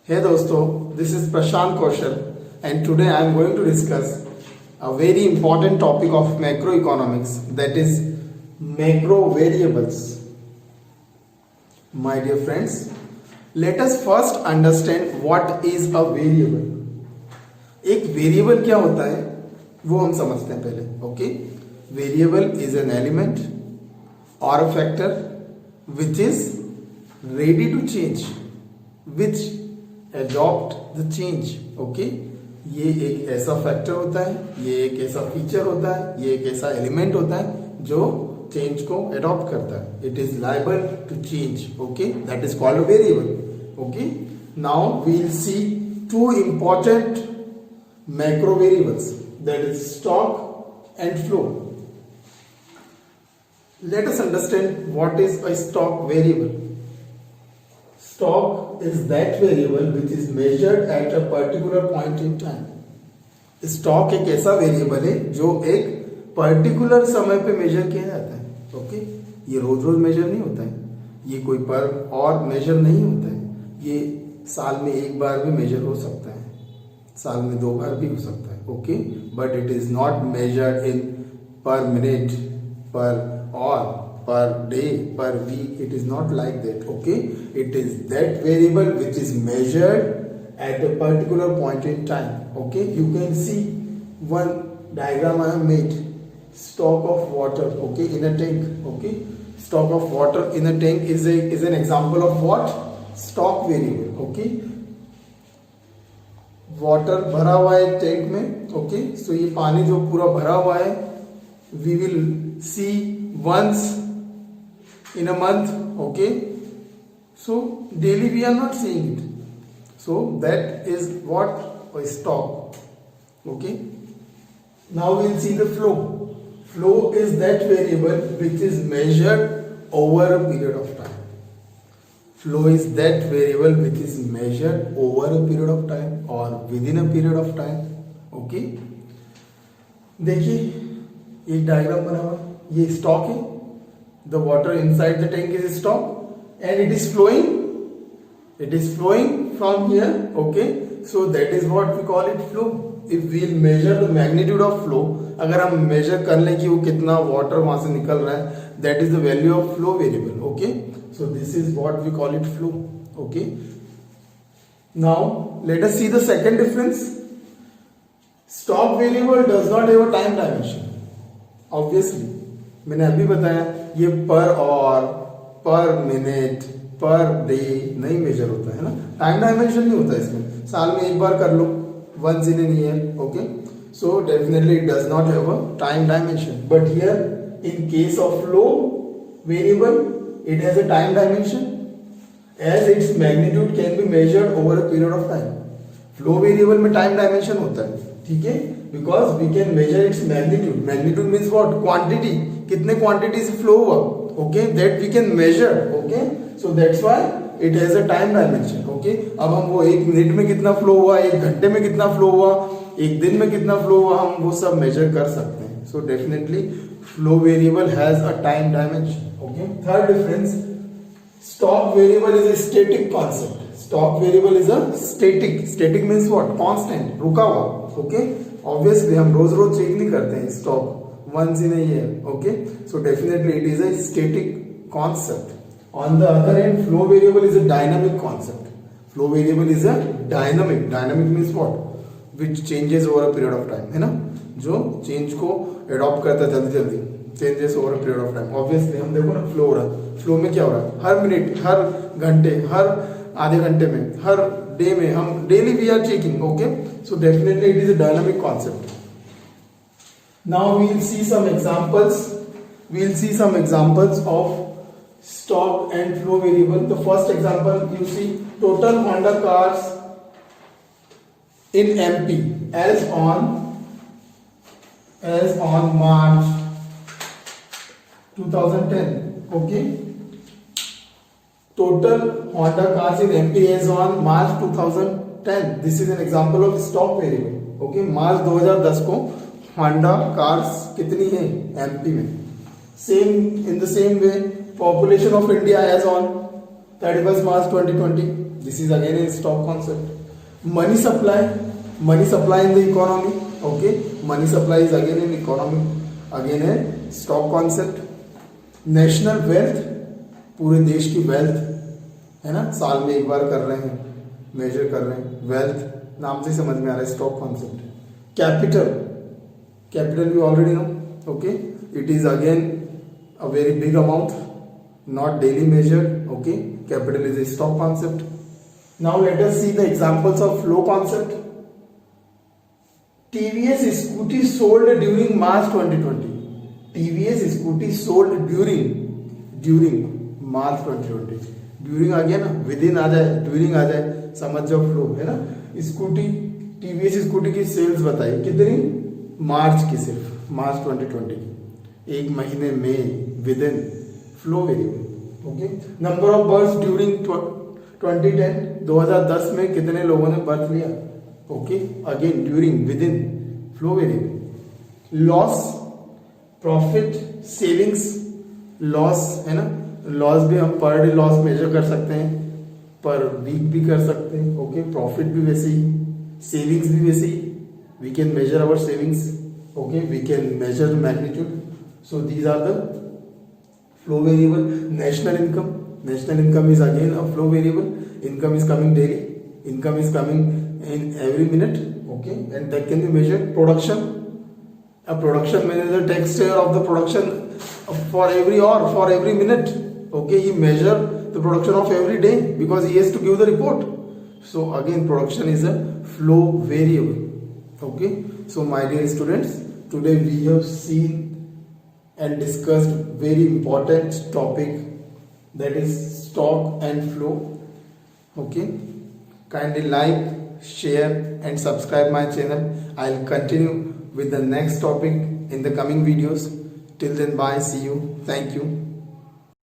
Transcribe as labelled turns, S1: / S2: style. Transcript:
S1: Hey dosto, this is Prashant Kaushal and today I am going to discuss a very important topic of macroeconomics, that is macro variables. My dear friends, let us first understand what is a variable. एक variable क्या होता है वो हम समझते हैं पहले. Okay, variable is an element or a factor which is ready to change, which adopt the change. Okay, ये एक ऐसा फैक्टर होता है, ये एक ऐसा फीचर होता है, ये एक ऐसा एलिमेंट होता है जो चेंज को अडॉप्ट करता है. It is liable to change. Okay, that is called a variable. Okay, now we will see two important macro variables, that is stock and flow. Let us understand what is a stock variable. Stock is that variable which is measured at a particular point in time. Stock एक ऐसा variable है जो एक particular समय पे major किया जाता है. ओके, ये रोज रोज मेजर नहीं होता है, ये कोई पर और मेजर नहीं होता है, ये साल में एक बार भी मेजर हो सकता है, साल में 2 बार भी हो सकता है. Okay, but it is not measured in पर मिनट, पर hour, per day, per week. It is not like that. Okay, it is that variable which is measured at a particular point in time. Okay, you can see one diagram I have made. Stock of water, okay, in a tank. Okay, stock of water in a tank is an example of what? Stock variable. Okay, water भरा हुआ है tank में. Okay, सो ये पानी जो पूरा भरा हुआ है, we will see once in a month. Okay, so daily we are not seeing it, so that is what a stock. Okay, now we'll see the flow. Flow is that variable which is measured over a period of time. Flow is that variable which is measured over a period of time or within a period of time. Okay, देखिए एक diagram बना हुआ, ये stock है. The water inside the tank is stock and it is flowing, it is flowing from here. Okay, so that is what we call it flow. If we measure the magnitude of flow, अगर हम major कर लें कि वो कितना water वहां से निकल रहा है, that is the value of flow variable. Okay, so this is what we call it flow. Okay, now let us see the second difference. Stock variable does not have a time dimension. Obviously मैंने अभी बताया ये per hour, पर minute, per day नहीं major होता है ना, time dimension नहीं होता इसमें. साल में एक बार कर लो, once in an year. Okay, so definitely it does not have a time dimension. But here in case of flow variable it has a time dimension as its magnitude can be measured over a period of time. Flow variable में time dimension होता है, ठीक है, because we can measure its magnitude. Magnitude means what? Quantity. कितने quantity से flow हुआ. Okay, that we can measure. Okay, so that's why it has a time dimension. Okay, अब हम वो 1 मिनट में कितना फ्लो हुआ, 1 घंटे में कितना फ्लो हुआ, 1 दिन में कितना फ्लो हुआ, हम वो सब मेजर कर सकते हैं. So definitely flow variable has a time dimension. Okay, third difference, stock variable is a static concept. Stock variable is a static means what? Constant, रुका हुआ. Okay, obviously हम रोज रोज चेक नहीं करते हैं stock, once in a year. Okay, so definitely it is a static concept. On the other hand, flow variable is a dynamic concept. Flow variable is a dynamic means what? Which changes over a period of time, है ना, जो change को adopt करता है जल्दी changes over a period of time. Obviously हम देखो ना, फ्लो हो रहा है, फ्लो में क्या हो रहा है, हर मिनट, हर घंटे, हर आधे घंटे में, हर डे में, हम daily we are checking. Okay, so definitely it is a dynamic concept. Now we will see some examples. We will see some examples of stock and flow variable. The first example, you see total Honda cars in MP as on March 2010. Okay, total Honda cars in MP as on March 2010. This is an example of stock variable. Okay, मार्च 2010 को Honda cars कितनी है MP में. Same in the same way, population of India as on 31st March 2020. This is again a stock concept. Money supply in the economy. Okay, money supply is again in economy, again a stock concept. National wealth, पूरे देश की wealth है ना, साल में एक बार कर रहे हैं, मेजर कर रहे हैं, वेल्थ नाम से समझ में आ रहा है, stock concept. Capital you already know. Okay, it is again a very big amount, not daily measured. Okay, capital is a stock concept. Now let us see the examples of flow concept. TVS scooty sold during March 2020. TVS scooty sold during March 2020. During आ गया ना, within आ जाए, during आ जाए, समझ जाओ flow है ना. Scooty, TVS scooty की sales बताई कितनी, मार्च की, सिर्फ मार्च 2020 की, एक महीने में, within, flow variable. Okay, number of birth during 2010, 2010 में कितने लोगों ने बर्थ लिया. Okay, again during, within, flow variable. Loss, profit, savings. Loss है ना, लॉस भी हम पर डे लॉस मेजर कर सकते हैं, पर वीक भी कर सकते हैं. ओके, प्रॉफिट भी वैसे ही, सेविंग्स भी वैसे ही. We can measure our savings. Okay, we can measure magnitude. So these are the flow variable. National income is again a flow variable. Income is coming daily, income is coming in every minute. Okay, and that can be measured. Production, a production manager takes care of the production for every hour, for every minute. Okay, he measure the production of every day because he has to give the report. So again, production is a flow variable. Okay, so my dear students, today we have seen and discussed very important topic, that is stock and flow. Okay, kindly like, share and subscribe my channel. I'll continue with the next topic in the coming videos. Till then, bye, see you, thank you.